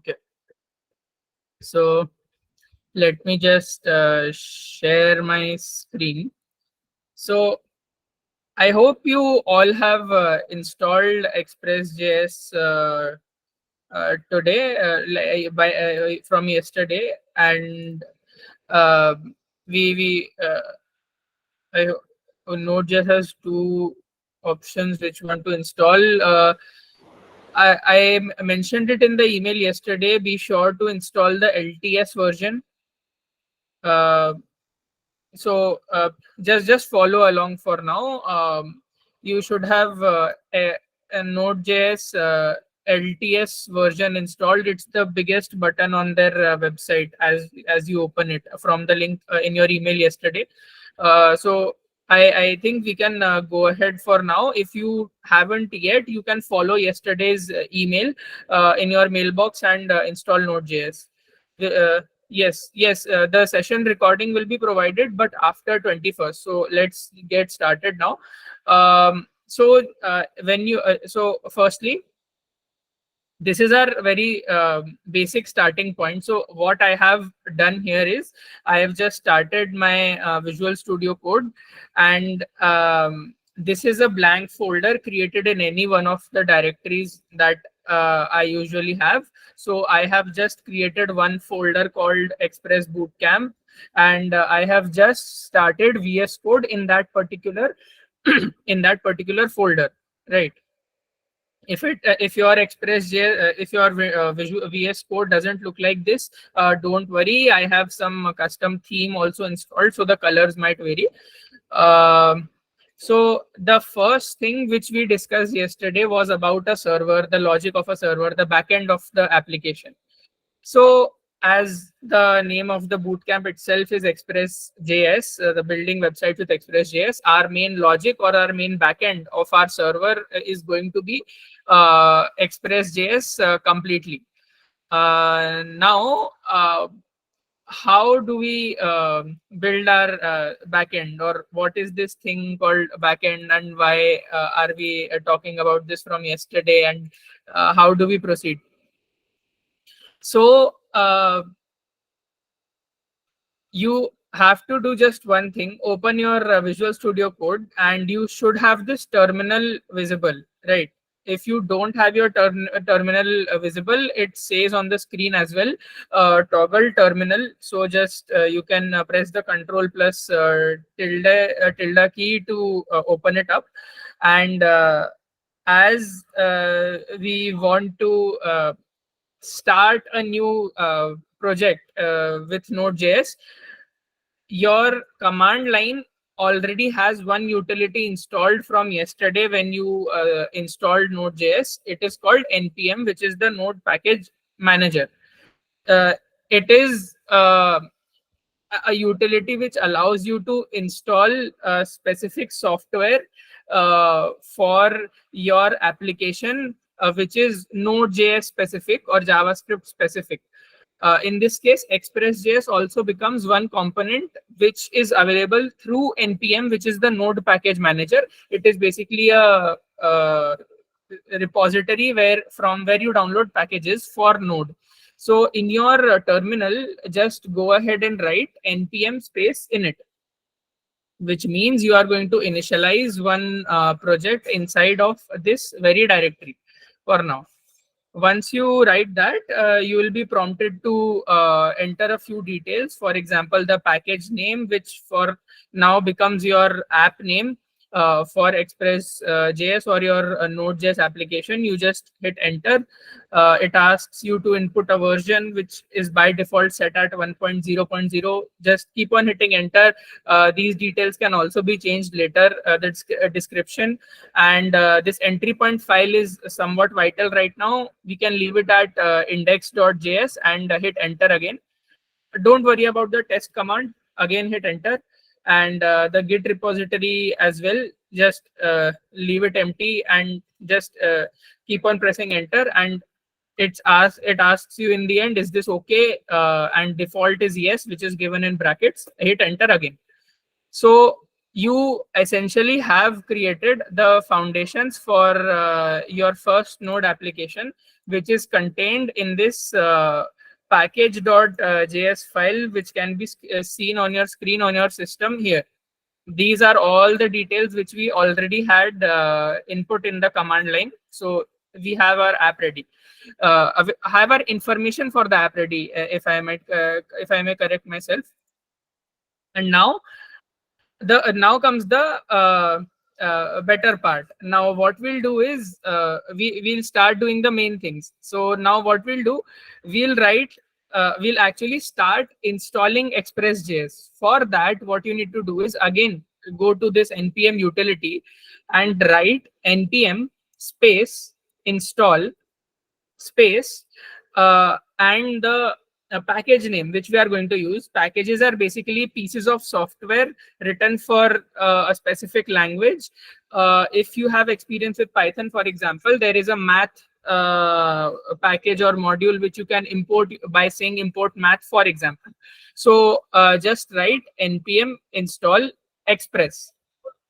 Okay. So let me just share my screen. So I hope you all have installed Express.js today, from yesterday, and uh, we I Node.js has two options which you want to install. I mentioned it in the email yesterday. Be sure to install the LTS version. Uh, so just follow along for now. You should have a Node.js LTS version installed. It's the biggest button on their website as you open it from the link in your email yesterday. So I think we can go ahead for now. If you haven't yet, you can follow yesterday's email in your mailbox and install Node.js. Yes, the session recording will be provided, but after 21st. So let's get started now. So firstly, this is our very basic starting point. So what I have done here is I have just started my Visual Studio Code, and this is a blank folder created in any one of the directories that I usually have. So I have just created one folder called Express Bootcamp, and I have just started VS Code in that particular in that particular folder, right? If your if your visual VS Code doesn't look like this, don't worry. I have some custom theme also installed, so the colors might vary. um, so the first thing which we discussed yesterday was about a server, the logic of a server, the backend of the application. So, as the name of the bootcamp itself is Express.js, the building website with Express.js, our main logic or our main backend of our server is going to be Express.js completely. Now, how do we build our backend, or what is this thing called backend, and why are we talking about this from yesterday, and how do we proceed? So, you have to do just one thing. Open your Visual Studio Code, and you should have this terminal visible, right? If you don't have your terminal visible, it says on the screen as well, toggle terminal. So just you can press the control plus tilde key to open it up. And as we want to start a new project with Node.js, your command line already has one utility installed from yesterday when you installed Node.js. It is called npm, which is the Node Package Manager. Uh, it is a utility which allows you to install specific software for your application, which is Node.js specific or JavaScript specific. In this case, Express.js also becomes one component which is available through npm, which is the Node Package Manager. It is basically a repository where you download packages for Node. So in your terminal, just go ahead and write npm space init, which means you are going to initialize one project inside of this very directory for now. Once you write that, you will be prompted to enter a few details. For example, the package name, which for now becomes your app name for Express.js or your Node.js application. You just hit enter. It asks you to input a version which is by default set at 1.0.0. Just keep on hitting enter. These details can also be changed later. The description and this entry point file is somewhat vital right now. We can leave it at index.js and hit enter again. Don't worry about the test command. Again, hit enter. And the Git repository as well. Just leave it empty and just keep on pressing enter. And it asks you in the end, is this okay? And default is yes, which is given in brackets. Hit enter again. So you essentially have created the foundations for your first node application, which is contained in this package.js file, which can be seen on your screen on your system here. These are all the details which we already had input in the command line. So we have our app ready. Have our information for the app ready, if I may correct myself. And now comes the better part. Now what we'll do is we'll start doing the main things. So now what we'll do, we'll write we'll actually start installing Express.js. For that, what you need to do is, again, go to this npm utility and write npm space install space and the package name which we are going to use. Packages are basically pieces of software written for a specific language. If you have experience with Python, for example, there is a math package or module which you can import by saying import math, for example. So just write npm install express,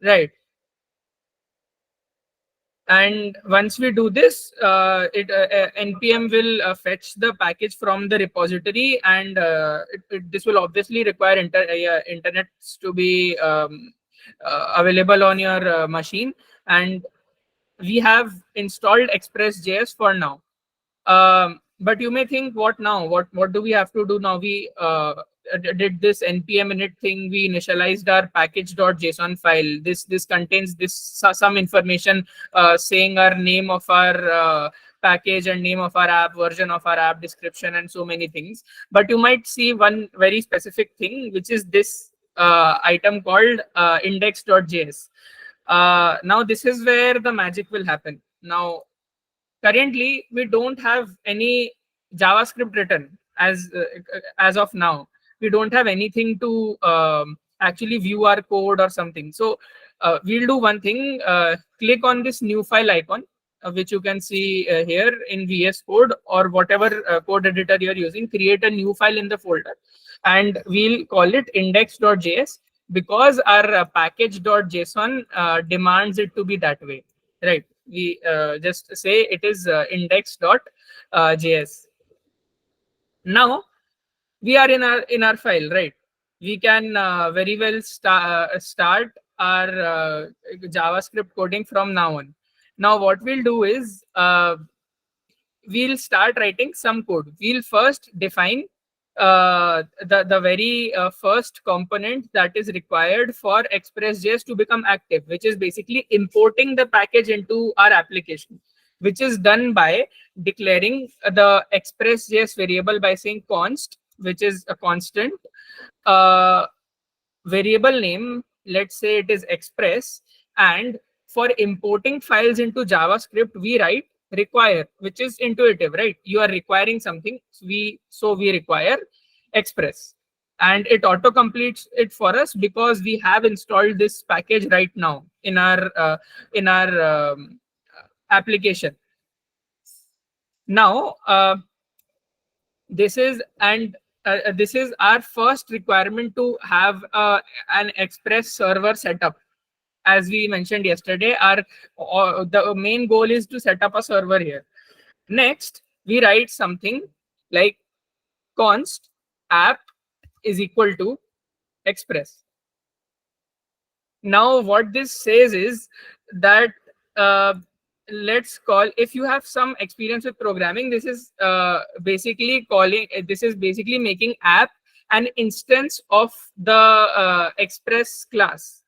right? And once we do this, npm will fetch the package from the repository, and this will obviously require internet to be available on your machine. And we have installed Express.js for now. But you may think, what now? What do we have to do now? We did this npm init thing. We initialized our package.json file. This contains some information saying our name of our package and name of our app, version of our app, description, and so many things. But you might see one very specific thing, which is this item called index.js. Now this is where the magic will happen. Now currently we don't have any JavaScript written as of now. We don't have anything to actually view our code or something. So we'll do one thing. Click on this new file icon, which you can see here in VS Code or whatever code editor you're using. Create a new file in the folder, and we'll call it index.js, because our package.json demands it to be that way, right? We just say it is index.js. Now we are in our file, right? We can very well start our JavaScript coding from now on. Now what we'll do is we'll start writing some code. We'll first define the very first component that is required for Express.js to become active, which is basically importing the package into our application, which is done by declaring the Express.js variable by saying const, which is a constant. Uh, Variable name, let's say it is express, and for importing files into JavaScript, we write require, which is intuitive, right? You are requiring something, so we require express, and it auto completes it for us because we have installed this package right now in our application. Now this is our first requirement to have an Express server setup. As we mentioned yesterday, the main goal is to set up a server here. Next, we write something like const app is equal to express. Now what this says is that uh, let's call, if you have some experience with programming, this is basically making app an instance of the express class.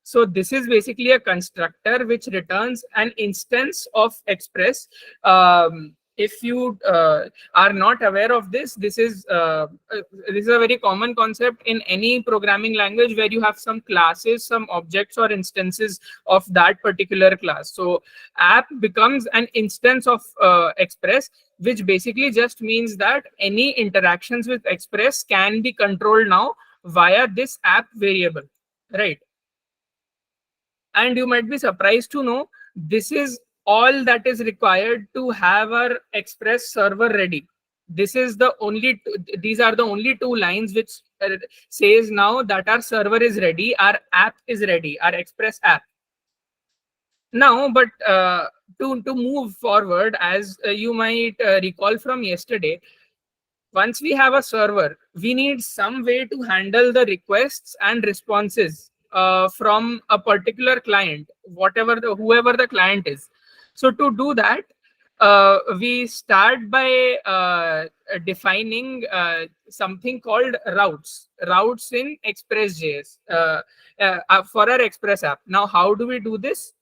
So this is basically a constructor which returns an instance of Express. If you are not aware of this, this is a very common concept in any programming language where you have some classes, some objects or instances of that particular class. So app becomes an instance of Express, which basically just means that any interactions with Express can be controlled now via this app variable, right? And you might be surprised to know this is all that is required to have our Express server ready. This is the only these are the only two lines which says now that our server is ready, our app is ready, our Express app. Now, but to move forward, as you might recall from yesterday, once we have a server, we need some way to handle the requests and responses from a particular client, whoever the client is. So to do that, we start by defining something called routes in Express.js for our Express app. Now, how do we do this?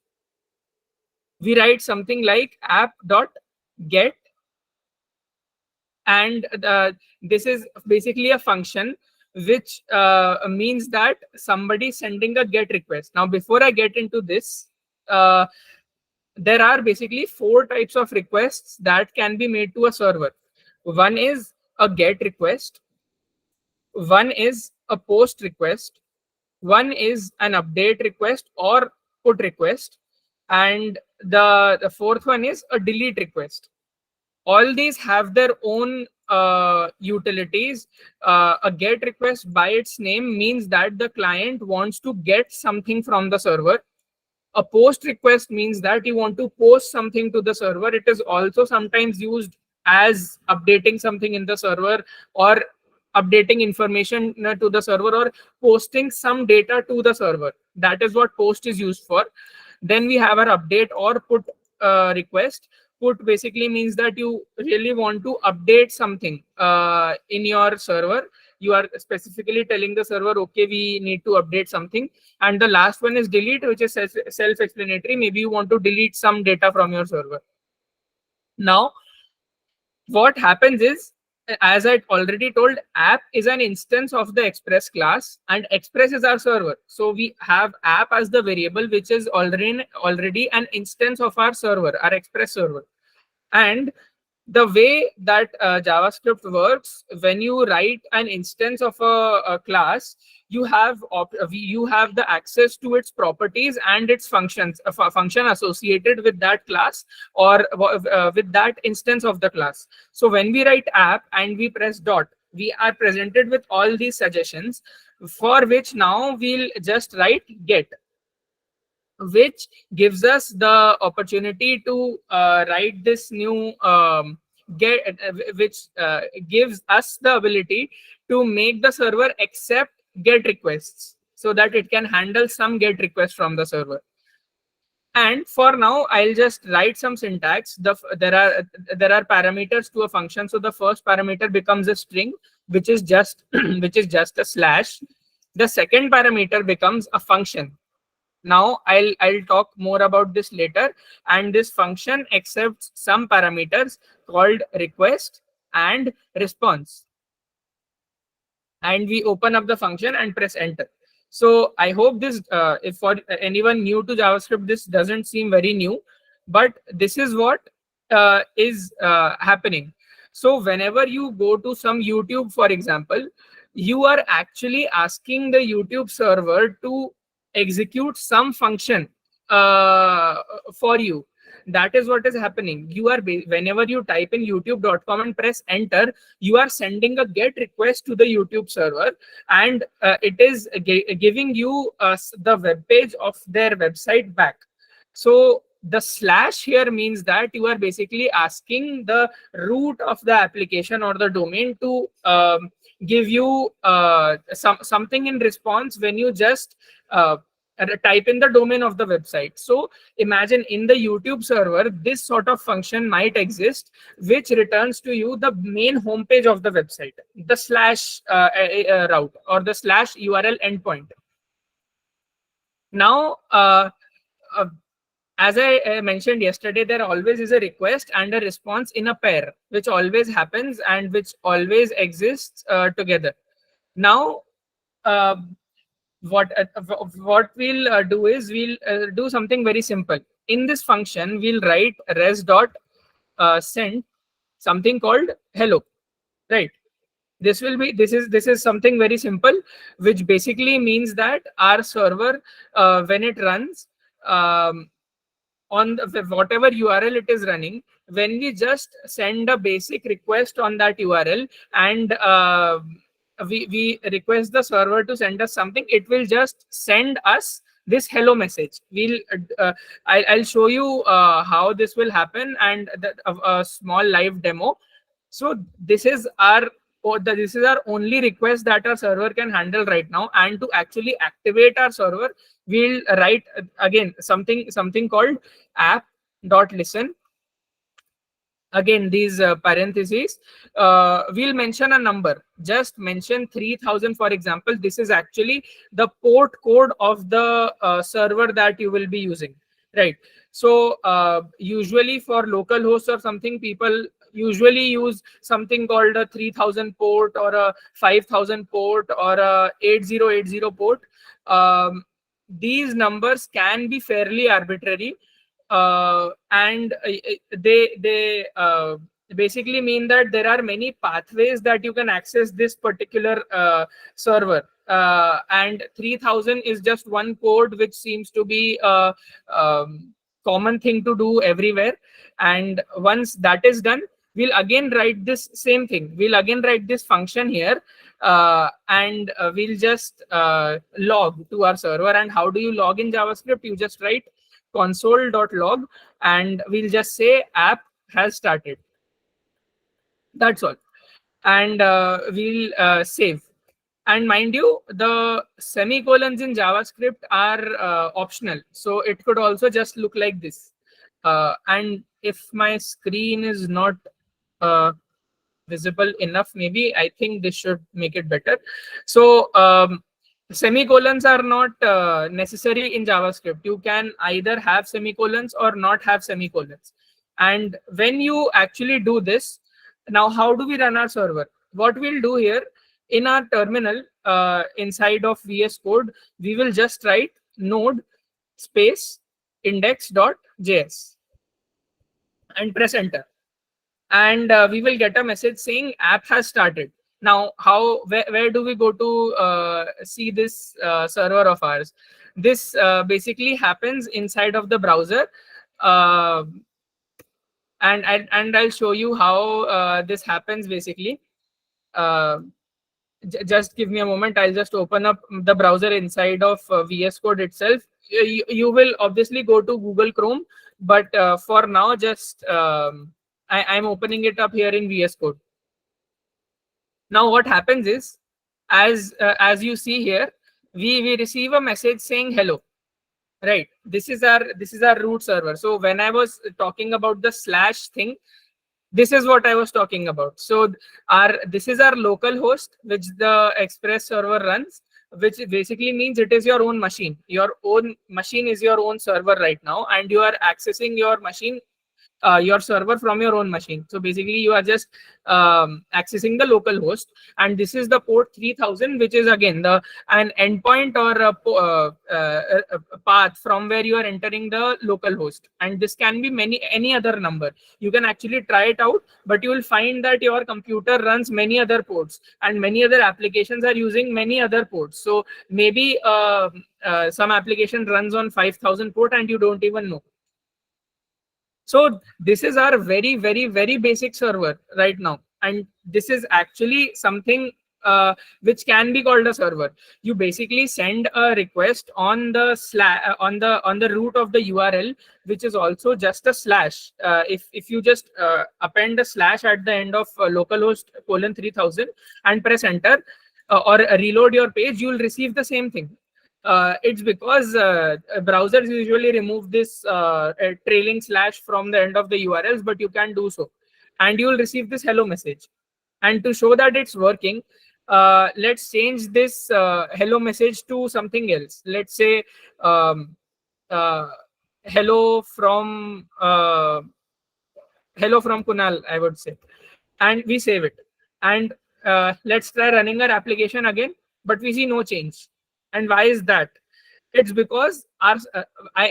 We write something like app.get, and this is basically a function which means that somebody sending a get request. Now, before I get into this, uh, there are basically four types of requests that can be made to a server. One is a get request, one is a post request, one is an update request or put request, and the fourth one is a delete request. All these have their own utilities. A get request by its name means that the client wants to get something from the server. A post request means that you want to post something to the server. It is also sometimes used as updating something in the server, or updating information to the server, or posting some data to the server. That is what post is used for. Then we have our update or put request. Put basically means that you really want to update something in your server. You are specifically telling the server, okay, we need to update something. And the last one is delete, which is self-explanatory. Maybe you want to delete some data from your server. Now, what happens is, as I already told, app is an instance of the Express class, and Express is our server. So we have app as the variable, which is already an instance of our server, our Express server. And the way that JavaScript works, when you write an instance of a class, you have the access to its properties and its functions, a function associated with that class, or with that instance of the class. So when we write app and we press dot, we are presented with all these suggestions, for which now we'll just write get, which gives us the opportunity to write this new get, which gives us the ability to make the server accept get requests, so that it can handle some get requests from the server. And for now, I'll just write some syntax. There are parameters to a function. So the first parameter becomes a string, which is just which is just a slash. The second parameter becomes a function. Now I'll talk more about this later. And this function accepts some parameters called request and response. And we open up the function and press enter. So I hope this, if for anyone new to JavaScript, this doesn't seem very new, but this is what is happening. So whenever you go to some YouTube, for example, you are actually asking the YouTube server to execute some function for you. That is what is happening. Whenever you type in youtube.com and press enter, you are sending a get request to the YouTube server, and it is giving you the web page of their website back. So the slash here means that you are basically asking the root of the application or the domain to give you something in response when you just type in the domain of the website. So imagine in the YouTube server, this sort of function might exist, which returns to you the main homepage of the website, the slash route or the slash URL endpoint. Now, as I mentioned yesterday, there always is a request and a response in a pair, which always happens and which always exists together. Now, what we'll do is we'll do something very simple. In this function, we'll write res.send something called hello, right? This is something very simple, which basically means that our server, when it runs, on whatever URL it is running, when we just send a basic request on that URL, and we request the server to send us something, it will just send us this hello message. I'll show you how this will happen, and a small live demo. So this is our only request that our server can handle right now. And to actually activate our server, we'll write again something called app.listen. Again, these parentheses, we'll mention a number. Just mention 3000, for example. This is actually the port code of the server that you will be using, right? So usually for local hosts or something, people usually use something called a 3000 port, or a 5000 port, or a 8080 port. These numbers can be fairly arbitrary, and they basically mean that there are many pathways that you can access this particular server, and 3000 is just one code which seems to be a common thing to do everywhere. And once that is done, we'll again write this same thing. We'll again write this function here, and we'll just log to our server. And how do you log in JavaScript? You just write console.log, and we'll just say app has started. That's all. And we'll save. And mind you, the semicolons in JavaScript are optional, so it could also just look like this. And if my screen is not visible enough, maybe I think this should make it better. So semicolons are not necessary in JavaScript. You can either have semicolons or not have semicolons. And when you actually do this, now how do we run our server? What we'll do here, in our terminal, inside of VS Code, we will just write node space index.js and press enter. And we will get a message saying app has started. Now, where do we go to see this server of ours? This basically happens inside of the browser, uh, and I'll show you how this happens basically. Uh, just give me a moment. I'll just open up the browser inside of VS Code itself. You will obviously go to Google Chrome, but for now, just I'm opening it up here in VS Code. Now, what happens is, as you see here, we receive a message saying hello. Right. This is our root server. So when I was talking about the slash thing, this is what I was talking about. So this is our local host, which the Express server runs, which basically means it is your own machine. Your own machine is your own server right now, and you are accessing your machine, your server from your own machine. So basically, you are just accessing the local host, and this is the port 3000, which is again an endpoint or a path from where you are entering the local host. And this can be any other number. You can actually try it out, but you will find that your computer runs many other ports, and many other applications are using many other ports. So maybe some application runs on 5000 port and you don't even know. So this is our very, very, very basic server right now. And this is actually something which can be called a server. You basically send a request on the on the root of the URL, which is also just a slash. If you just append a slash at the end of localhost :3000 and press enter, or reload your page, you will receive the same thing. It's because browsers usually remove this trailing slash from the end of the URLs, but you can do so, and you will receive this hello message. And to show that it's working, let's change this hello message to something else. Let's say uh, hello from Kunal, I would say, and we save it. And let's try running our application again, but we see no change. And why is that? It's because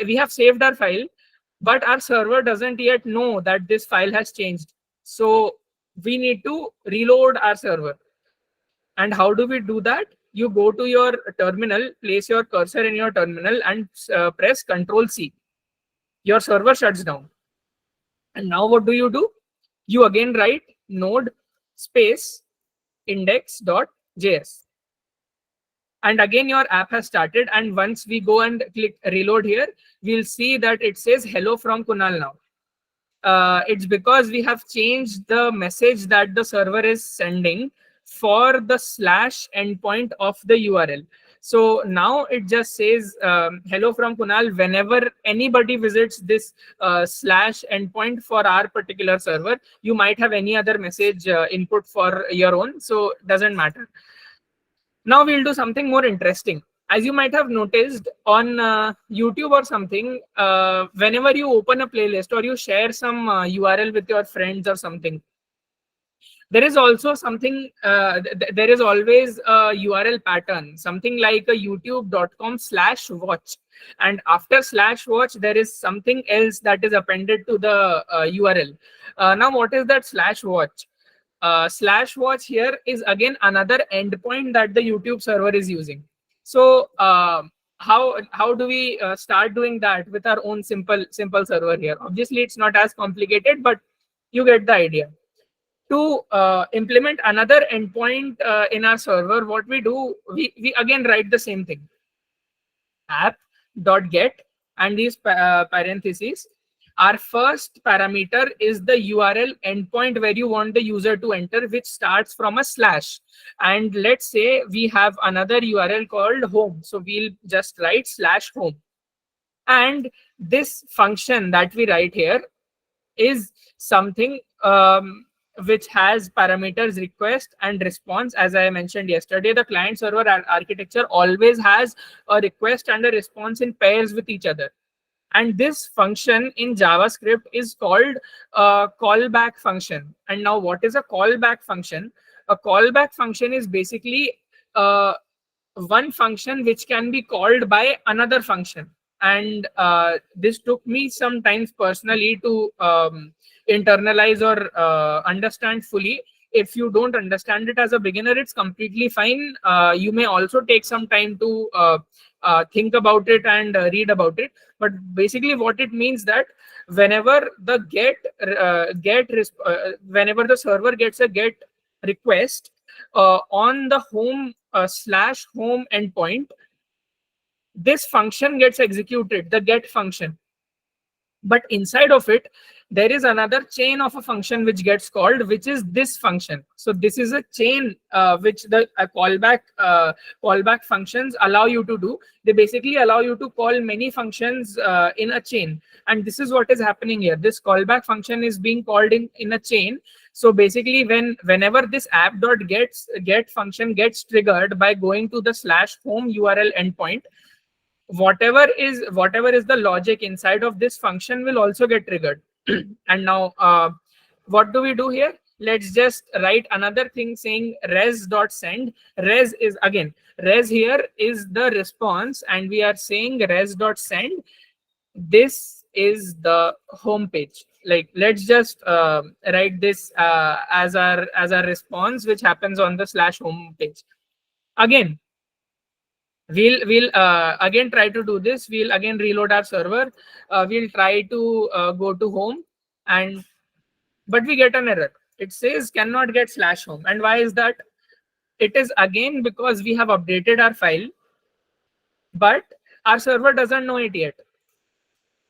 we have saved our file, but our server doesn't yet know that this file has changed. So we need to reload our server. And how do we do that? You go to your terminal, place your cursor in your terminal, and press Control C. Your server shuts down. And now what do? You again write node space index.js. And again your app has started, and once we go and click reload here, we'll see that it says hello from Kunal now. It's because we have changed the message that the server is sending for the slash endpoint of the URL. So now it just says hello from Kunal whenever anybody visits this slash endpoint for our particular server. You might have any other message input for your own, so doesn't matter. Now we'll do something more interesting. As you might have noticed on YouTube or something, whenever you open a playlist or you share some URL with your friends or something, there is also something, there is always a URL pattern, something like a youtube.com/watch. And after /watch, there is something else that is appended to the URL. Now, what is that /watch? /watch here is again another endpoint that the YouTube server is using. So how do we start doing that with our own simple server here? Obviously, it's not as complicated, but you get the idea. To implement another endpoint in our server, what we do, we again write the same thing, app.get, and these parentheses. Our first parameter is the URL endpoint where you want the user to enter, which starts from a slash. And let's say we have another URL called home. So we'll just write /home. And this function that we write here is something which has parameters request and response. As I mentioned yesterday, the client server architecture always has a request and a response in pairs with each other. And this function in JavaScript is called a callback function. And now what is a callback function? A callback function is basically one function which can be called by another function. And this took me some times personally to internalize or understand fully. If you don't understand it as a beginner, it's completely fine. You may also take some time to think about it and read about it. But basically what it means that whenever the whenever the server gets a get request on the home /home endpoint, this function gets executed, the get function. But inside of it, there is another chain of a function which gets called, which is this function. So this is a chain which the callback functions allow you to do. They basically allow you to call many functions in a chain. And this is what is happening here. This callback function is being called in a chain. So basically, whenever this app.get function gets triggered by going to the /home URL endpoint, whatever is the logic inside of this function will also get triggered. And now what do we do here? Let's just write another thing saying res.send. Res here is the response, and we are saying res.send. This is the home page. Like, let's just write this as our response, which happens on the /home page. Again, we'll again try to do this. We'll again reload our server. We'll try to go to home, but we get an error. It says cannot get /home. And why is that? It is again because we have updated our file, but our server doesn't know it yet.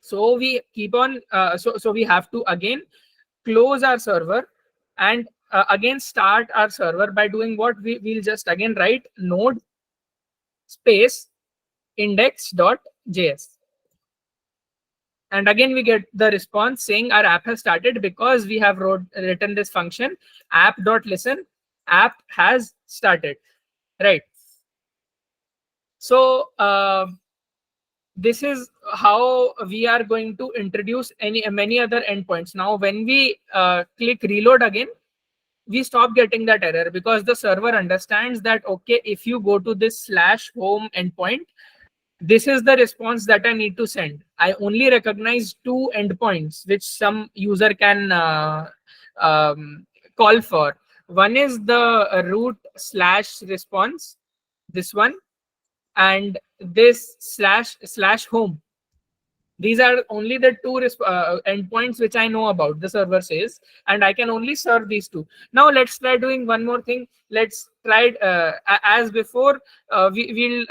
So we keep on so we have to again close our server and again start our server by doing what? We'll just again write node space index.js. And again, we get the response saying our app has started because we have written this function app.listen, app has started, right? So this is how we are going to introduce many other endpoints. Now, when we click reload again, we stop getting that error because the server understands that, okay, if you go to this /home endpoint, this is the response that I need to send. I only recognize two endpoints which some user can call for. One is the root /response, this one, and this /home. These are only the two endpoints which I know about, the server says, and I can only serve these two. Now let's try doing one more thing. Let's try as before. We'll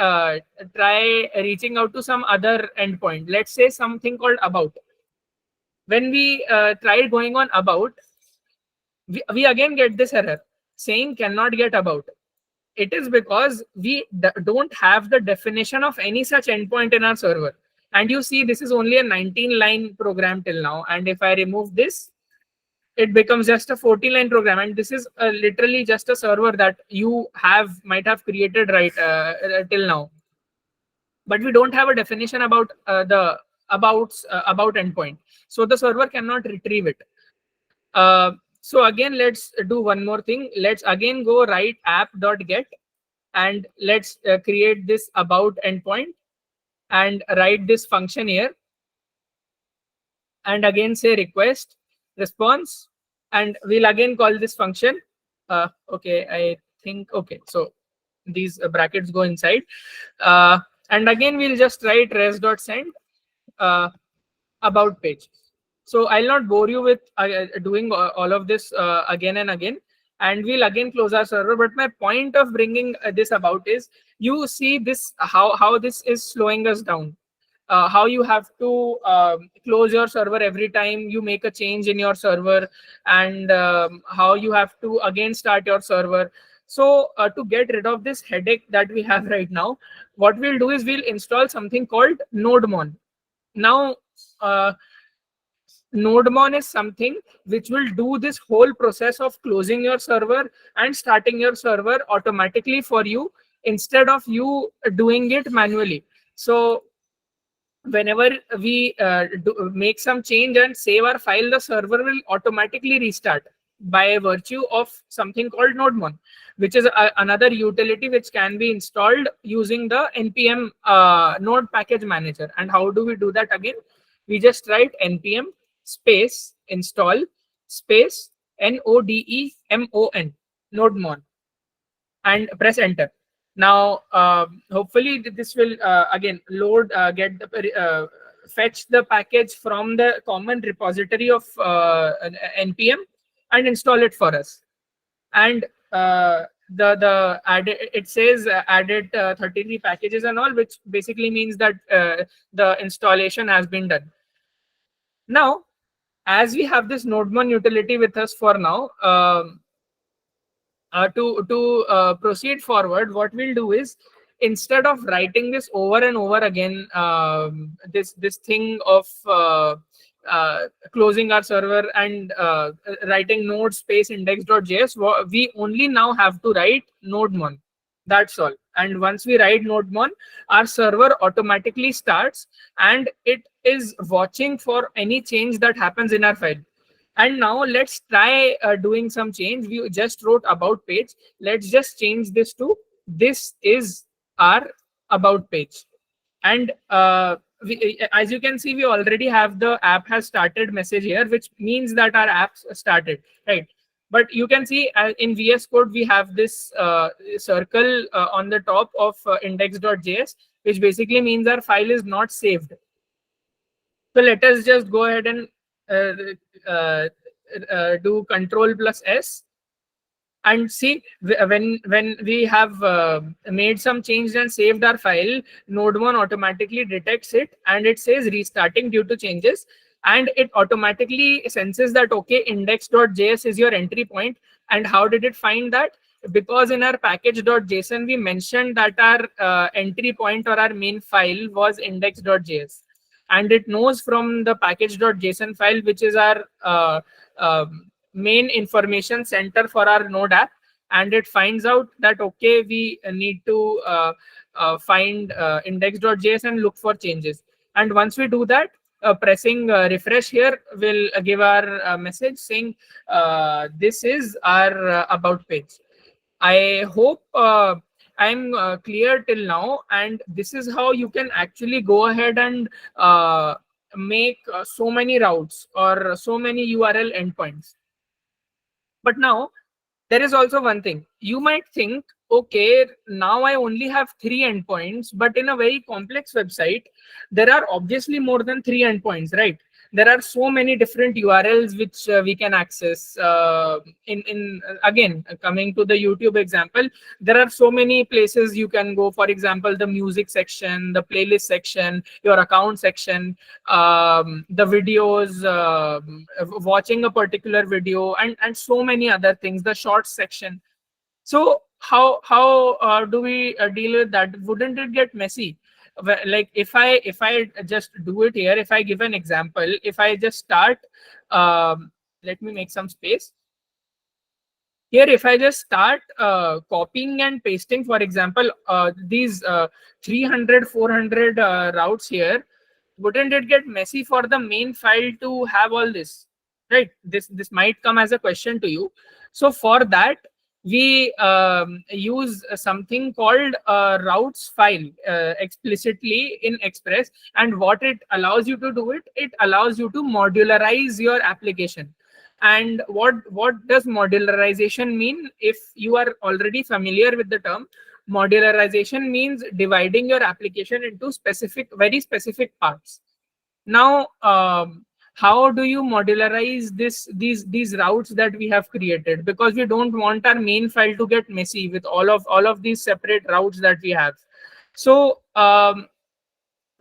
try reaching out to some other endpoint. Let's say something called about. When we tried going on about, we again get this error saying cannot get about. It is because we don't have the definition of any such endpoint in our server. And you see, this is only a 19-line program till now. And if I remove this, it becomes just a 40-line program. And this is literally just a server that you might have created right till now. But we don't have a definition about the about endpoint. So the server cannot retrieve it. So again, let's do one more thing. Let's again go write app.get, and let's create this about endpoint and write this function here, and again say request response, and we'll again call this function. Okay, I think okay. So these brackets go inside, and again we'll just write res.send about page. So I'll not bore you with doing all of this again and again, and we'll again close our server. But my point of bringing this about is, you see this how this is slowing us down. How you have to close your server every time you make a change in your server, and how you have to again start your server. So to get rid of this headache that we have right now, what we'll do is we'll install something called nodemon. Now nodemon is something which will do this whole process of closing your server and starting your server automatically for you, instead of you doing it manually. So whenever we make some change and save our file, the server will automatically restart by virtue of something called nodemon, which is another utility which can be installed using the npm node package manager. And how do we do that? Again, we just write npm space install space nodemon nodemon and press enter. Now hopefully this will again load get the fetch the package from the common repository of npm and install it for us. And the added, it says added 33 packages and all, which basically means that the installation has been done. Now as we have this nodemon utility with us for now, to proceed forward, what we'll do is, instead of writing this over and over again, this thing of closing our server and writing node space index.js, we only now have to write nodemon. That's all. And once we write nodemon, our server automatically starts, and it is watching for any change that happens in our file. And now let's try doing some change. We just wrote about page. Let's just change this to this is our about page. And as you can see, we already have the app has started message here, which means that our app started, right? But you can see in VS Code, we have this circle on the top of index.js, which basically means our file is not saved. So let us just go ahead and do Control plus S and see, when we have made some change and saved our file, nodemon automatically detects it and it says restarting due to changes, and it automatically senses that okay, index.js is your entry point. And how did it find that? Because in our package.json we mentioned that our entry point or our main file was index.js, and it knows from the package.json file, which is our main information center for our node app, and it finds out that okay, we need to find index.js and look for changes. And once we do that, pressing refresh here will give our message saying this is our about page. I hope I'm clear till now, and this is how you can actually go ahead and make so many routes or so many URL endpoints. But now there is also one thing. You might think okay, now I only have three endpoints, but in a very complex website, there are obviously more than three endpoints, right? There are so many different URLs which we can access. Again, coming to the YouTube example, there are so many places you can go. For example, the music section, the playlist section, your account section, the videos, watching a particular video, and so many other things. The shorts section. So how do we deal with that? Wouldn't it get messy? Like if I just do it here, if I give an example, if I just start, let me make some space here. If I just start copying and pasting, for example, these 300 routes here, wouldn't it get messy for the main file to have all this, right? This might come as a question to you. So for that, we use something called routes file explicitly in Express. And what it allows you to do, it allows you to modularize your application. And what does modularization mean? If you are already familiar with the term, modularization means dividing your application into very specific parts. Now, how do you modularize these routes that we have created? Because we don't want our main file to get messy with all of these separate routes that we have. So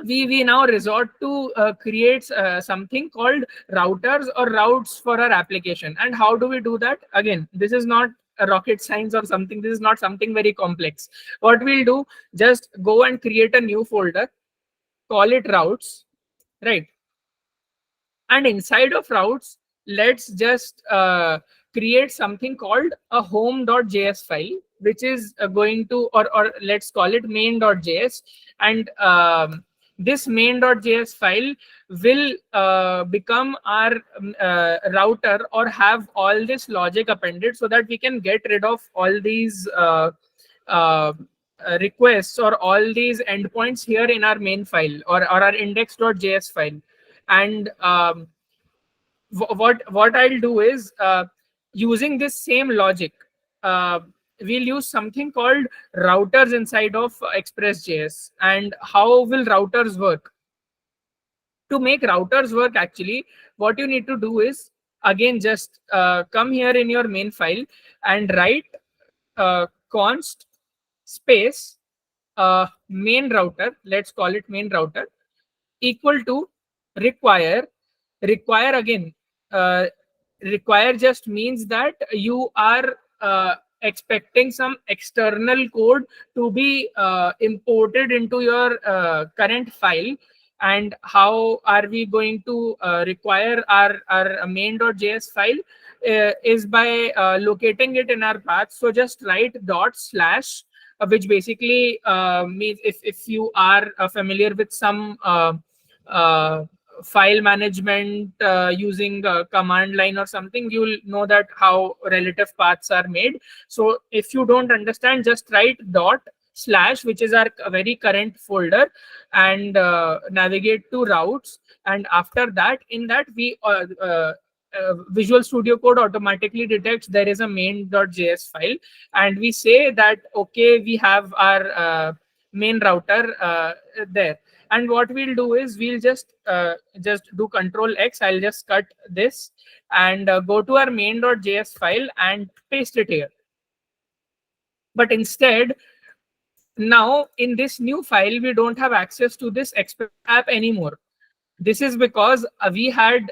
we now resort to create something called routers or routes for our application. And how do we do that? Again, this is not a rocket science or something. This is not something very complex. What we'll do, just go and create a new folder, call it routes, right? And inside of routes, let's just create something called a home.js file, which is going to, or let's call it main.js. And this main.js file will become our router, or have all this logic appended, so that we can get rid of all these uh, requests or all these endpoints here in our main file, or our index.js file. And what I'll do is, using this same logic, uh, we'll use something called routers inside of Express.js. And how will routers work? To make routers work, actually, what you need to do is, again, just come here in your main file and write const space main router. Let's call it main router, equal to require. Require, again, uh, require just means that you are expecting some external code to be imported into your current file. And how are we going to require our main.js file? Is by locating it in our path. So just write dot slash, which basically means, if you are familiar with some uh, file management using command line or something, you'll know that how relative paths are made. So if you don't understand, just write dot slash, which is our very current folder, and navigate to routes. And after that, in that, we Visual Studio Code automatically detects there is a main.js file, and we say that okay, we have our main router there. And what we'll do is, we'll just do Control X. I'll just cut this and go to our main.js file and paste it here. But instead, now in this new file, we don't have access to this Express app anymore. This is because we had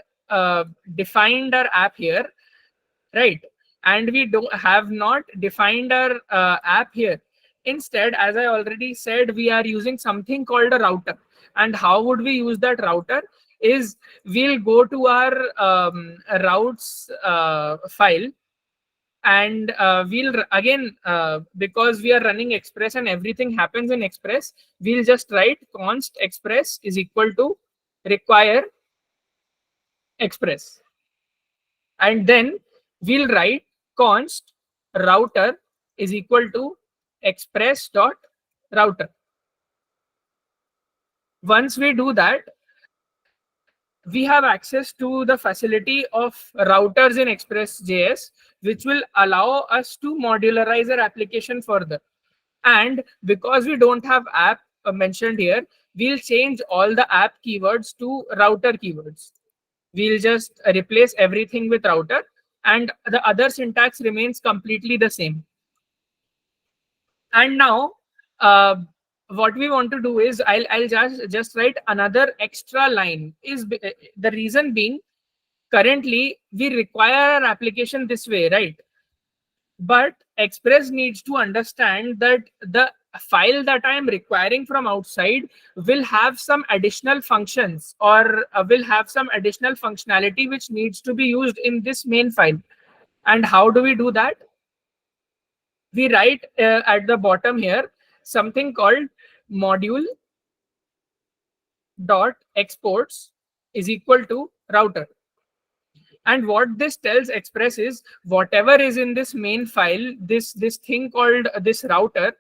defined our app here, right? And we don't have not defined our app here. Instead, as I already said, we are using something called a router. And how would we use that router? Is, we'll go to our routes file, and we'll again, because we are running Express and everything happens in Express, we'll just write const express is equal to require express. And then we'll write const router is equal to express dot router. Once we do that, we have access to the facility of routers in Express.js, which will allow us to modularize our application further. And because we don't have app mentioned here, we'll change all the app keywords to router keywords. We'll just replace everything with router, and the other syntax remains completely the same. And now, uh, what we want to do is I'll just write another extra line. The reason being, currently we require our application this way, right? But Express needs to understand that the file that I am requiring from outside will have some additional functions, or will have some additional functionality which needs to be used in this main file. And how do we do that? We write at the bottom here something called module dot exports is equal to router. And what this tells Express is whatever is in this main file, this thing called this router,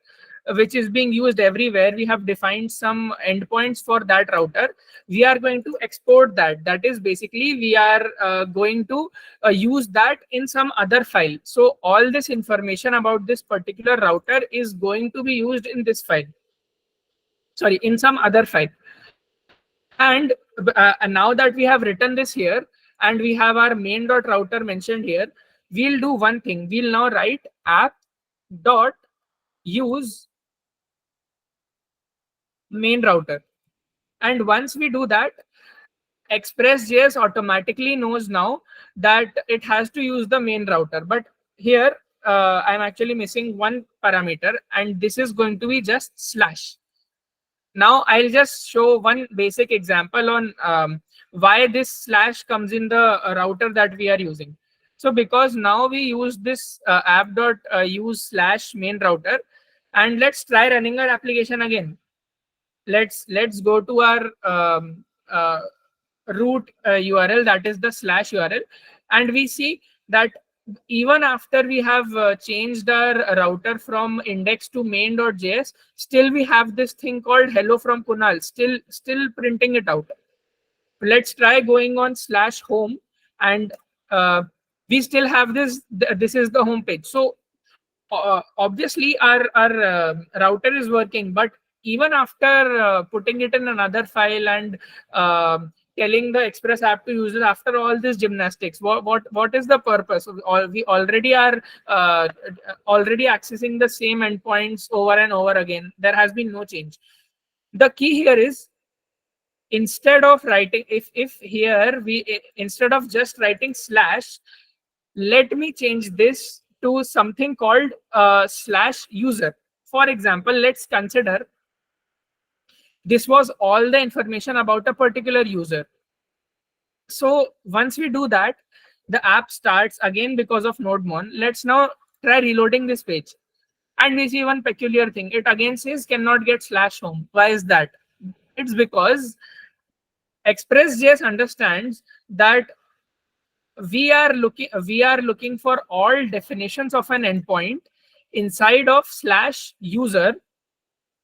which is being used everywhere, we have defined some endpoints for that router. We are going to export that. That is basically we are going to use that in some other file. So all this information about this particular router is going to be used in this file. Sorry, in some other file. And now that we have written this here, and we have our main.router mentioned here, we'll do one thing. We'll now write app dot use main router. And once we do that, Express.js automatically knows now that it has to use the main router. But here I'm actually missing one parameter, and this is going to be just slash. Now I'll just show one basic example on why this slash comes in the router that we are using. So because now we use this app.use slash main router, and let's try running our application again. Let's go to our root URL, that is the slash URL, and we see that even after we have changed our router from index to main.js, still we have this thing called hello from Kunal, still printing it out. Let's try going on slash home, and we still have this. This is the home page. So obviously our router is working, but even after putting it in another file and telling the Express app to use it, after all this gymnastics, what is the purpose of all? We already are already accessing the same endpoints over and over again. There has been no change. The key here is, instead of writing, if here we, instead of just writing slash, let me change this to something called slash user. For example, let's consider this was all the information about a particular user. So once we do that, the app starts again because of nodemon. Let's now try reloading this page, and we see one peculiar thing. It again says cannot get slash home. Why is that? It's because Express.js understands that we are looking for all definitions of an endpoint inside of slash user,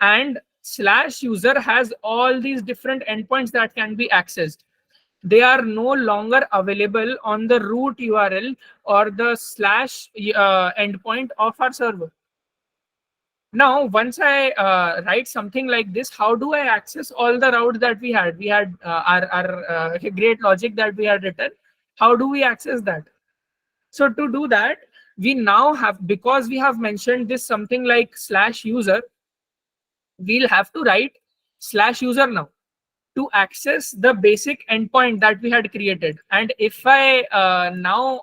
and slash user has all these different endpoints that can be accessed. They are no longer available on the root URL or the slash endpoint of our server. Now, once I write something like this, how do I access all the routes that we had? We had our great logic that we had written. How do we access that? So to do that, we now have, because we have mentioned this something like slash user, we'll have to write slash user now to access the basic endpoint that we had created. And if I now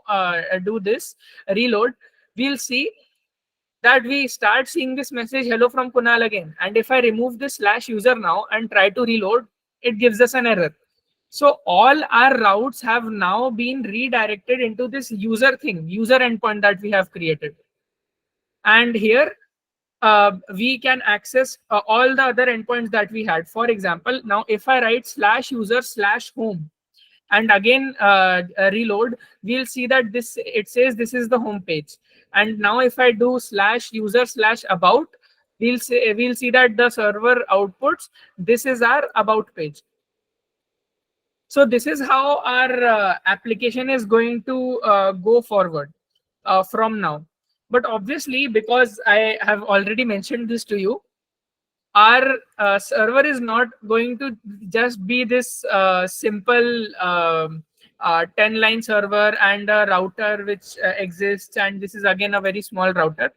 do this reload, we'll see that we start seeing this message hello from Kunal again. And if I remove this slash user now and try to reload, it gives us an error. So all our routes have now been redirected into this user thing, user endpoint that we have created. And here we can access all the other endpoints that we had. For example, now if I write slash user slash home and again reload, we'll see that this, it says this is the home page. And now if I do slash user slash about, we'll see that the server outputs this is our about page. So this is how our application is going to go forward from now. But obviously, because I have already mentioned this to you, our server is not going to just be this simple 10 line server and a router which exists, and this is again a very small router.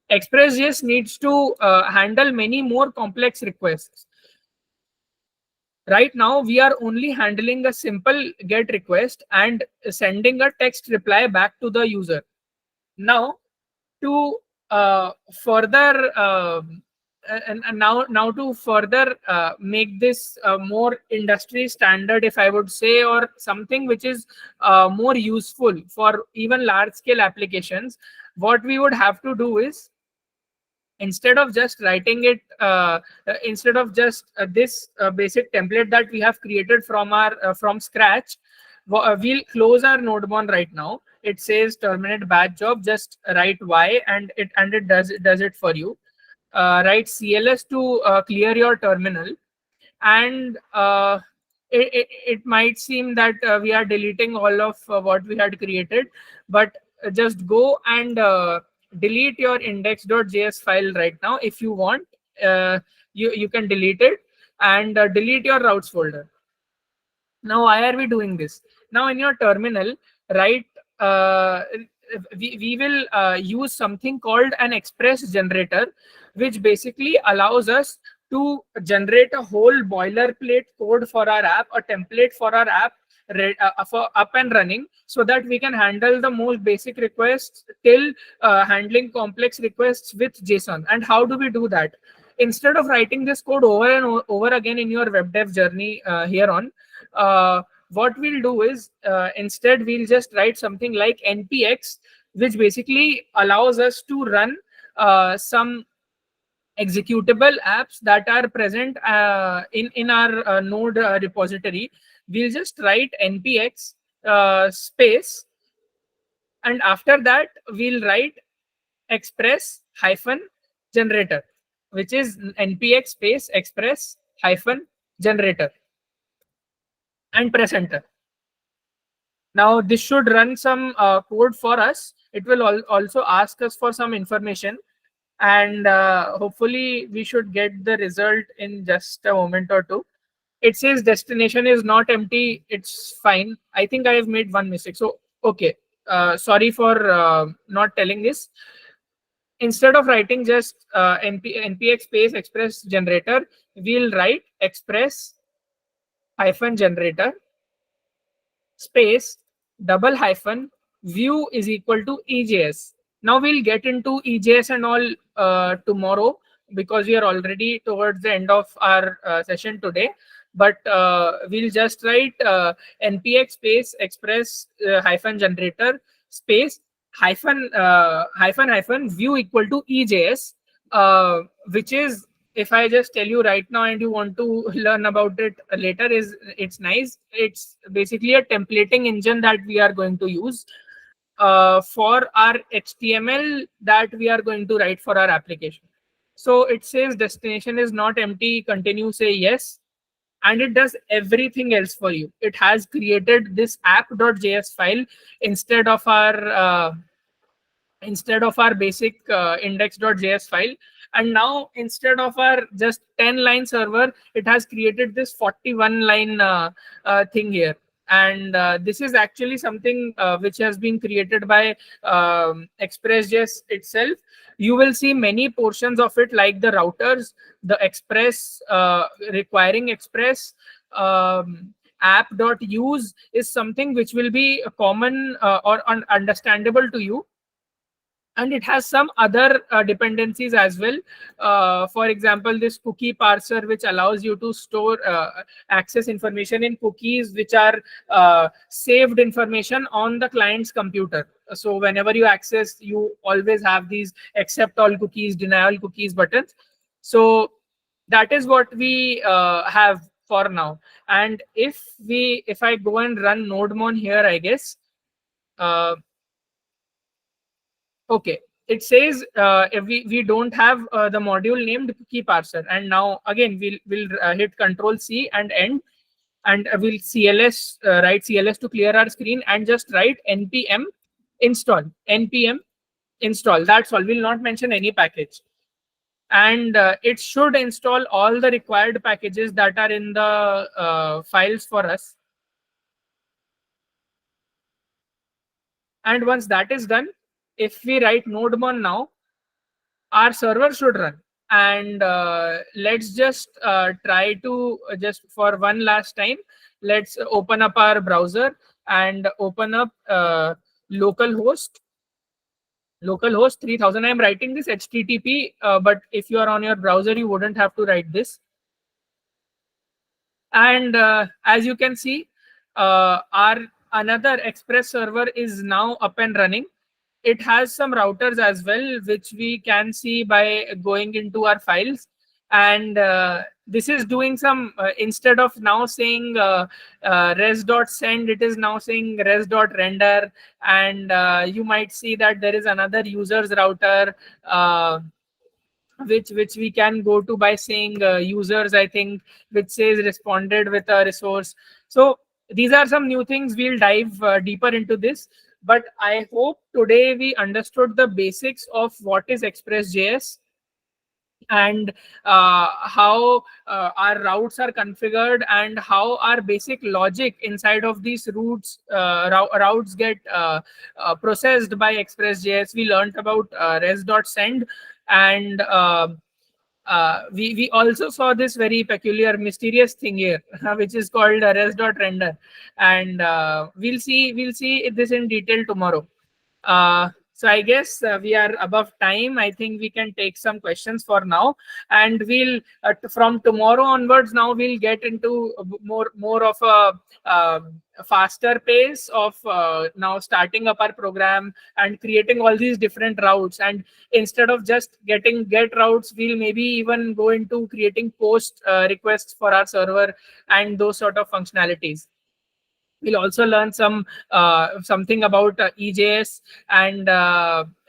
Express.js needs to handle many more complex requests. Right now, we are only handling a simple GET request and sending a text reply back to the user. Now, to further and now to further make this more industry standard, if I would say, or something which is more useful for even large scale applications, what we would have to do is, instead of just writing it instead of just this basic template that we have created from our from scratch, we'll close our nodemon right now. It says terminate batch job, just write y, and it does it for you. Write cls to clear your terminal, and it might seem that we are deleting all of what we had created, but just go and delete your index.js file right now if you want. You can delete it and delete your routes folder. Now, why are we doing this? Now, in your terminal, right, we will use something called an express generator, which basically allows us to generate a whole boilerplate code for our app, a template for our app, for up and running, so that we can handle the most basic requests till handling complex requests with JSON. And how do we do that? Instead of writing this code over and over again in your web dev journey here on, what we'll do is instead we'll just write something like npx, which basically allows us to run some executable apps that are present in our node repository. We'll just write npx space, and after that we'll write express hyphen generator, which is npx space express hyphen generator, and press enter. Now this should run some code for us. It will also ask us for some information, and hopefully we should get the result in just a moment or two. It says destination is not empty. It's fine. I think I have made one mistake. So, okay. Sorry for not telling this. Instead of writing just npx space express generator, we'll write express hyphen generator space double hyphen view is equal to EJS. Now we'll get into EJS and all tomorrow, because we are already towards the end of our session today. But we'll just write npx space express hyphen generator space hyphen view equal to EJS, which is, if I just tell you right now and you want to learn about it later, is it's nice. It's basically a templating engine that we are going to use for our HTML that we are going to write for our application. So it says destination is not empty, continue, say yes, and it does everything else for you. It has created this app.js file instead of our basic index.js file. And now, instead of our just 10 line server, it has created this 41 line thing here. And this is actually something which has been created by Express.js itself. You will see many portions of it, like the routers, the express, requiring express, app.use is something which will be common or understandable to you. And it has some other dependencies as well. For example, this cookie parser, which allows you to store access information in cookies, which are saved information on the client's computer. So whenever you access, you always have these accept all cookies, deny all cookies buttons. So that is what we have for now. And if I go and run nodemon here, I guess, okay, it says if we don't have the module named cookie parser. And now again we'll hit Control C and end, and we'll CLS, write CLS to clear our screen, and just write npm install, npm install. That's all. We'll not mention any package, and it should install all the required packages that are in the files for us. And once that is done, if we write nodemon now, our server should run. And let's just try to just for one last time, let's open up our browser and open up localhost 3000. I'm writing this HTTP, but if you are on your browser, you wouldn't have to write this. And as you can see, our another Express server is now up and running. It has some routers as well, which we can see by going into our files. And this is doing some, instead of now saying res.send, it is now saying res.render. And you might see that there is another users router, which we can go to by saying users, I think, which says responded with a resource. So these are some new things. We'll dive deeper into this, but I hope today we understood the basics of what is Express.js, and how our routes are configured, and how our basic logic inside of these routes get processed by Express.js. We learned about res.send, and we also saw this very peculiar mysterious thing here, which is called res.render, and we'll see this in detail tomorrow. So I guess we are above time. I think we can take some questions for now, and we'll from tomorrow onwards. Now we'll get into more of a faster pace of now starting up our program and creating all these different routes. And instead of just getting get routes, we'll maybe even go into creating post requests for our server and those sort of functionalities. We'll also learn something about EJS, and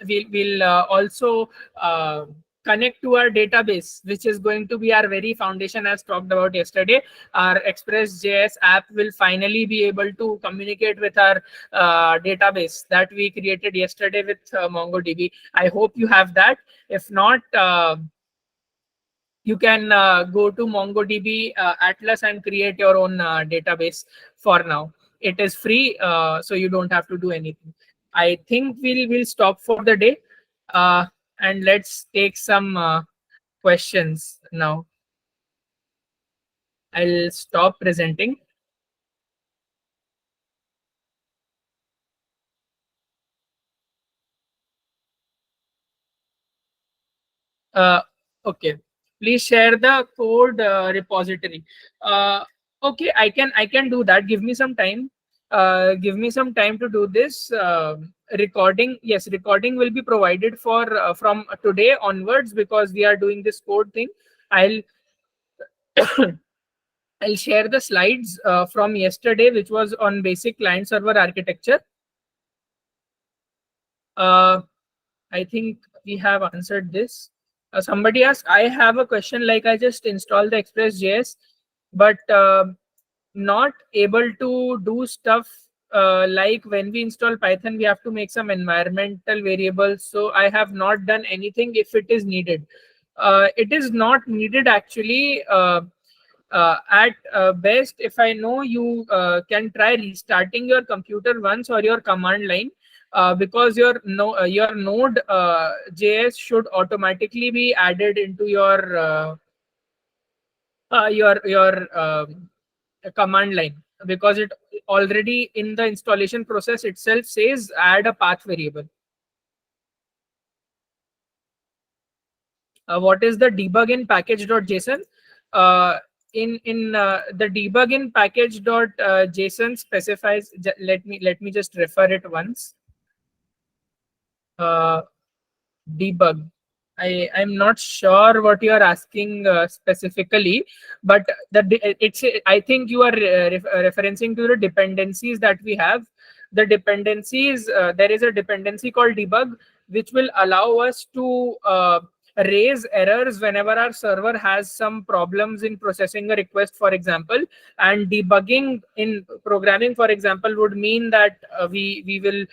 we'll also connect to our database, which is going to be our very foundation, as talked about yesterday. Our Express.js app will finally be able to communicate with our database that we created yesterday with MongoDB. I hope you have that. If not, you can go to MongoDB Atlas and create your own database. For now, it is free, so you don't have to do anything. I think we'll stop for the day, and let's take some questions now. I'll stop presenting. Okay, please share the code repository. Okay, I can do that. Give me some time. Give me some time to do this. Recording, yes, recording will be provided for from today onwards, because we are doing this code thing. I'll I'll share the slides from yesterday, which was on basic client server architecture. I think we have answered this. Somebody asked, I have a question, like I just installed the Express.js, but not able to do stuff like when we install Python, we have to make some environmental variables. So I have not done anything. If it is needed, it is not needed actually. At best, if I know, you can try restarting your computer once, or your command line, because your node JS should automatically be added into your command line, because it already in the installation process itself says add a path variable. What is the debug in package.json? In the debug in package.json specifies, let me just refer it once. Debug, I'm not sure what you are asking specifically, but it's, I think you are referencing to the dependencies that we have. The dependencies, there is a dependency called debug, which will allow us to raise errors whenever our server has some problems in processing a request, for example. And debugging in programming, for example, would mean that we will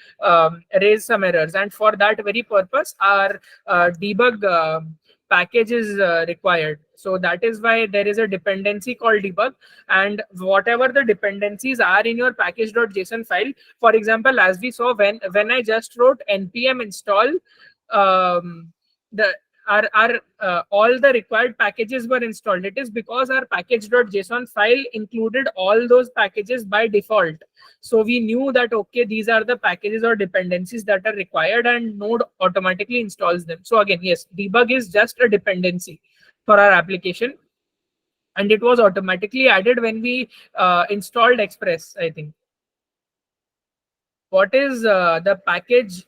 raise some errors, and for that very purpose our debug package is required. So that is why there is a dependency called debug. And whatever the dependencies are in your package.json file, for example, as we saw, when I just wrote npm install, the our all the required packages were installed. It is because our package.json file included all those packages by default. So we knew that, okay, these are the packages or dependencies that are required, and Node automatically installs them. So again, yes, debug is just a dependency for our application, and it was automatically added when we installed Express, I think. What is the package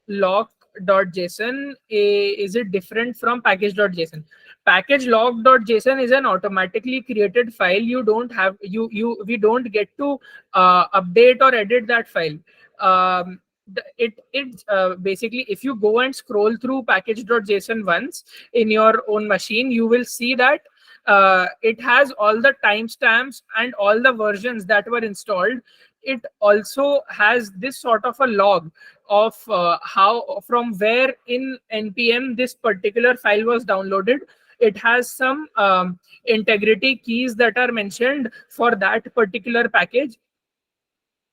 lock.json? Is it different from package.json? Package lock.json is an automatically created file. You don't have we don't get to update or edit that file. It basically, if you go and scroll through package.json once in your own machine, you will see that it has all the timestamps and all the versions that were installed. It also has this sort of a log of how, from where in npm this particular file was downloaded. It has some integrity keys that are mentioned for that particular package.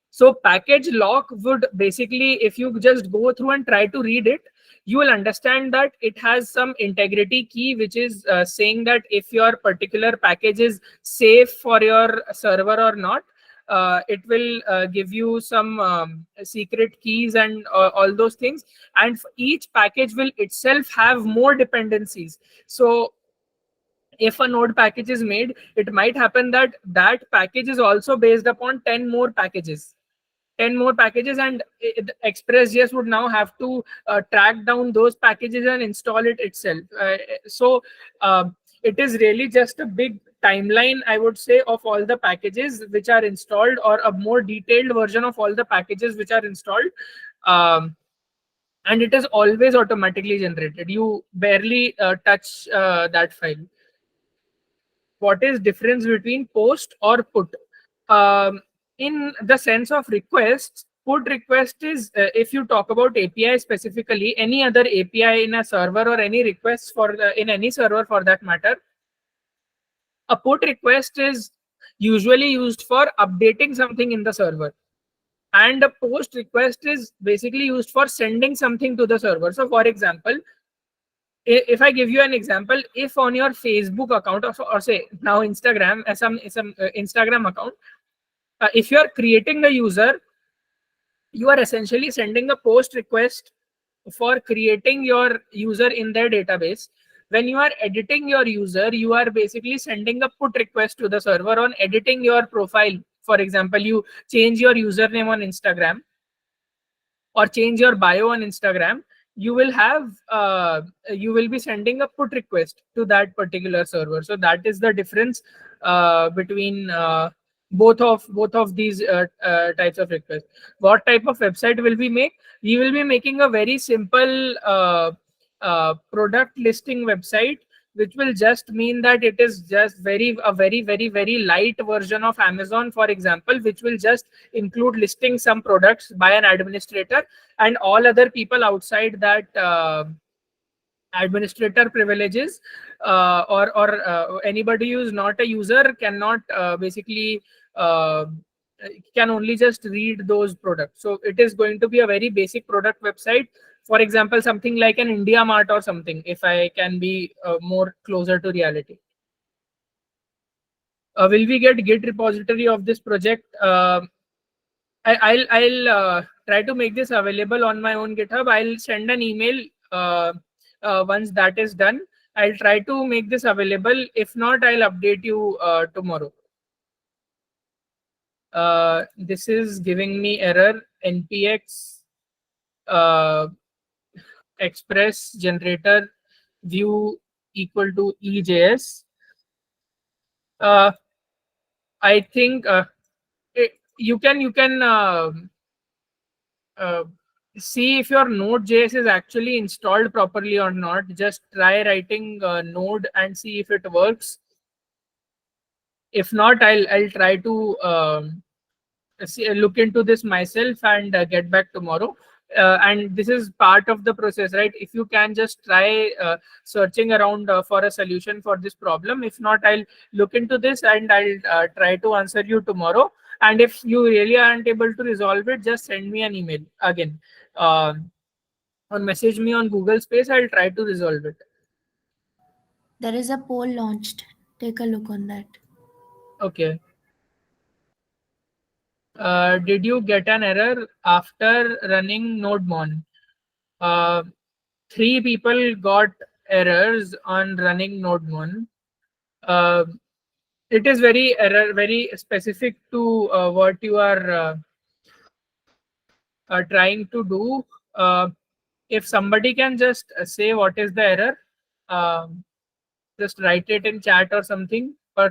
So package lock would basically, if you just go through and try to read it, you will understand that it has some integrity key, which is saying that if your particular package is safe for your server or not. It will give you some secret keys and all those things. And each package will itself have more dependencies. So if a node package is made, it might happen that that package is also based upon 10 more packages. 10 more packages, and Express.js would now have to track down those packages and install it itself. So it is really just a big timeline, I would say, of all the packages which are installed, or a more detailed version of all the packages which are installed. Um, and it is always automatically generated. You barely touch that file. What is difference between post or put? In the sense of requests, put request is, if you talk about API specifically, any other API in a server, or any requests for in any server for that matter, a put request is usually used for updating something in the server, and a post request is basically used for sending something to the server. So for example, if I give you an example, if on your Facebook account, or say now Instagram, some Instagram account, if you are creating a user, you are essentially sending a post request for creating your user in their database. When you are editing your user, you are basically sending a put request to the server on editing your profile. For example, you change your username on Instagram, or change your bio on Instagram, you will have you will be sending a put request to that particular server. So that is the difference between both of these types of requests. What type of website will we make? We will be making a very simple product listing website, which will just mean that it is just very light version of Amazon, for example, which will just include listing some products by an administrator, and all other people outside that administrator privileges, or anybody who is not a user cannot basically can only just read those products. So it is going to be a very basic product website. For example, something like an India Mart or something, if I can be more closer to reality. Will we get Git repository of this project? I'll try to make this available on my own GitHub. I'll send an email once that is done. I'll try to make this available. If not, I'll update you tomorrow. This is giving me error. npx express generator view equal to EJS. I think you can uh, see if your Node.js is actually installed properly or not. Just try writing Node and see if it works. If not, I'll try to look into this myself and get back tomorrow. And this is part of the process, right? If you can just try searching around for a solution for this problem. If not, I'll look into this and I'll try to answer you tomorrow. And if you really aren't able to resolve it, just send me an email again, or message me on Google Space. I'll try to resolve it. There is a poll launched. Take a look on that. Okay. Did you get an error after running NodeMon? Uh, 3 people got errors on running NodeMon. Uh, it is very specific to what you are trying to do. Uh, if somebody can just say what is the error, um, just write it in chat or something, or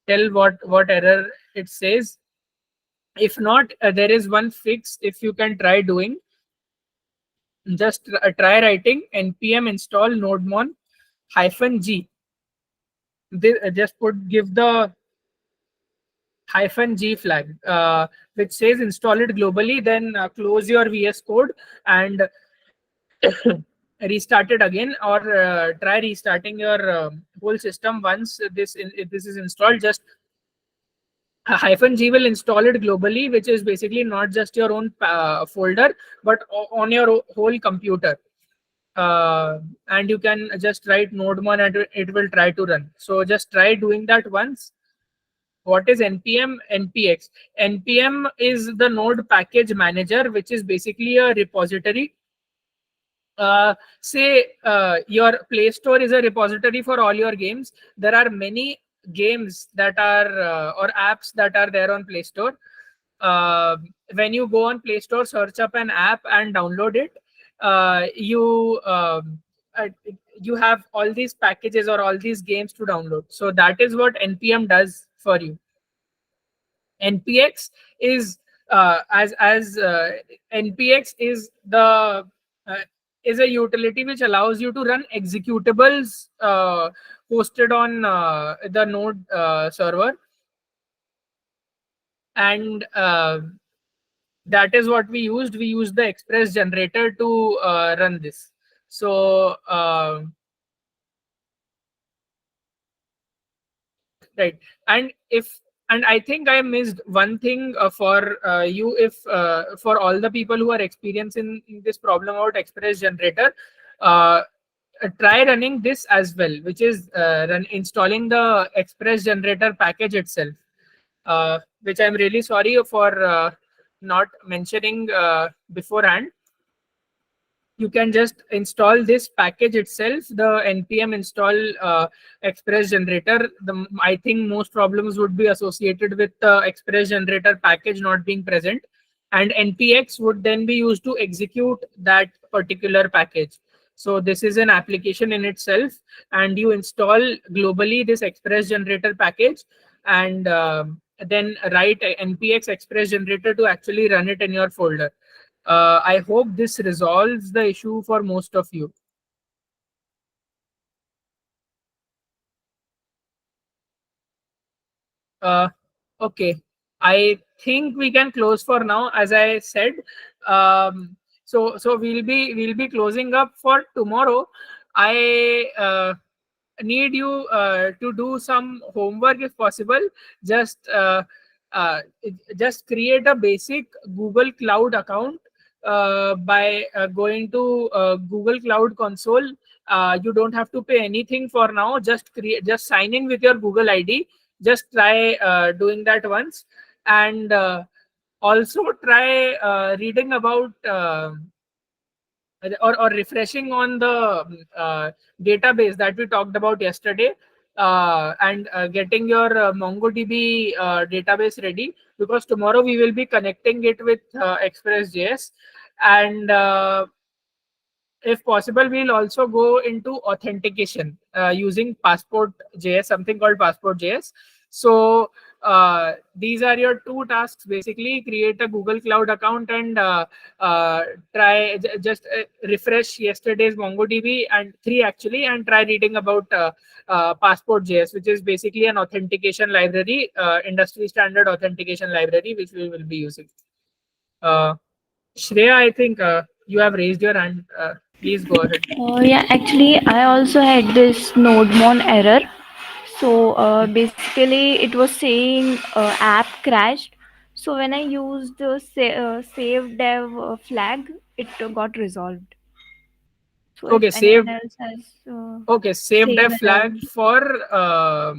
tell what error it says. If not, there is one fix. If you can try doing, just try writing npm install nodemon -g. Just give the -g flag, which says install it globally. Then close your VS Code and restart it again, or try restarting your whole system once this is installed. Just -g will install it globally, which is basically not just your own folder, but on your whole computer. And you can just write nodemon and it will try to run. So just try doing that once. What is npm? Npm is the node package manager, which is basically a repository. Say your Play Store is a repository for all your games. There are many games that are or apps that are there on Play Store. When you go on Play Store, search up an app and download it. Uh, you have all these packages or all these games to download. So that is what npm does for you. npx is as npx uh, is a utility which allows you to run executables hosted on the node server. And that is what we used the express generator to run this. So right. And I think I missed one thing for you. If for all the people who are experiencing this problem about express generator, uh, try running this as well, which is installing the express generator package itself, which I'm really sorry for not mentioning beforehand. You can just install this package itself, the npm install express generator. I think most problems would be associated with the express generator package not being present, and npx would then be used to execute that particular package. So this is an application in itself, and you install globally this express generator package, and then write a npx express generator to actually run it in your folder. I hope this resolves the issue for most of you. Uh, okay, I think we can close for now. As I said, so we'll be closing up for tomorrow. I need you to do some homework if possible. Just just create a basic Google Cloud account by going to Google Cloud Console. You don't have to pay anything for now. Just sign in with your Google ID. Just try doing that once, and also try reading about or refreshing on the database that we talked about yesterday, and getting your MongoDB database ready, because tomorrow we will be connecting it with Express.js. And if possible, we'll also go into authentication using Passport.js, something called Passport.js. So these are your two tasks basically: create a Google Cloud account and just refresh yesterday's MongoDB, and three actually, and try reading about Passport.js, which is basically an authentication library, industry standard authentication library, which we will be using. uh, Shreya, I think you have raised your hand. Please go ahead. Yeah, actually, I also had this nodemon error. So basically, it was saying app crashed. So when I used the save dev flag, it got resolved. So if Okay, anyone save. else has Okay, saved a same error, flag for uh,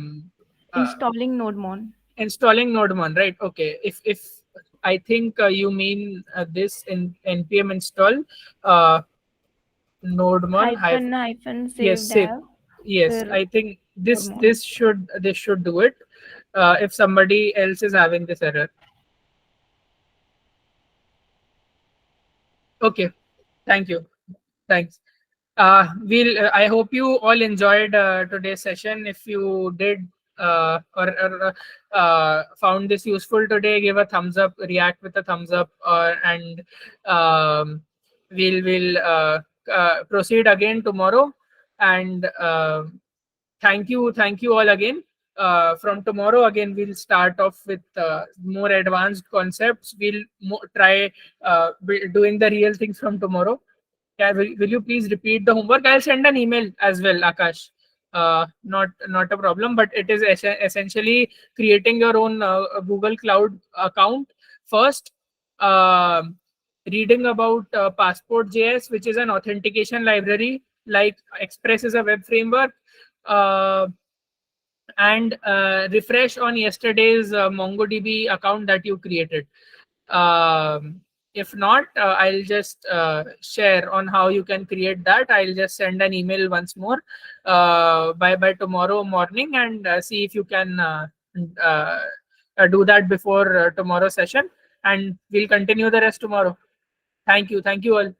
installing nodemon. installing nodemon, right? Okay, if I think you mean this in npm install uh, nodemon Hyphen hyphen yes, save save. dev, Yes, फिर I think this nodemon. this should do it. If somebody else is having this error. Okay, thank you. Thanks. I hope you all enjoyed today's session. If you did or found this useful today, give a thumbs up, react with a thumbs up, and um, we'll proceed again tomorrow. And thank you all again. From tomorrow again, we'll start off with more advanced concepts. We'll try doing the real things from tomorrow. Yeah, will you please repeat the homework? I'll send an email as well, Akash. Not a problem, but it is essentially creating your own Google Cloud account first. Um Reading about Passport.js, which is an authentication library, like Express is a web framework, uh, and refresh on yesterday's MongoDB account that you created. If not, I'll just share on how you can create that. I'll just send an email once more by tomorrow morning, and see if you can uh, do that before tomorrow session, and we'll continue the rest tomorrow. Thank you all.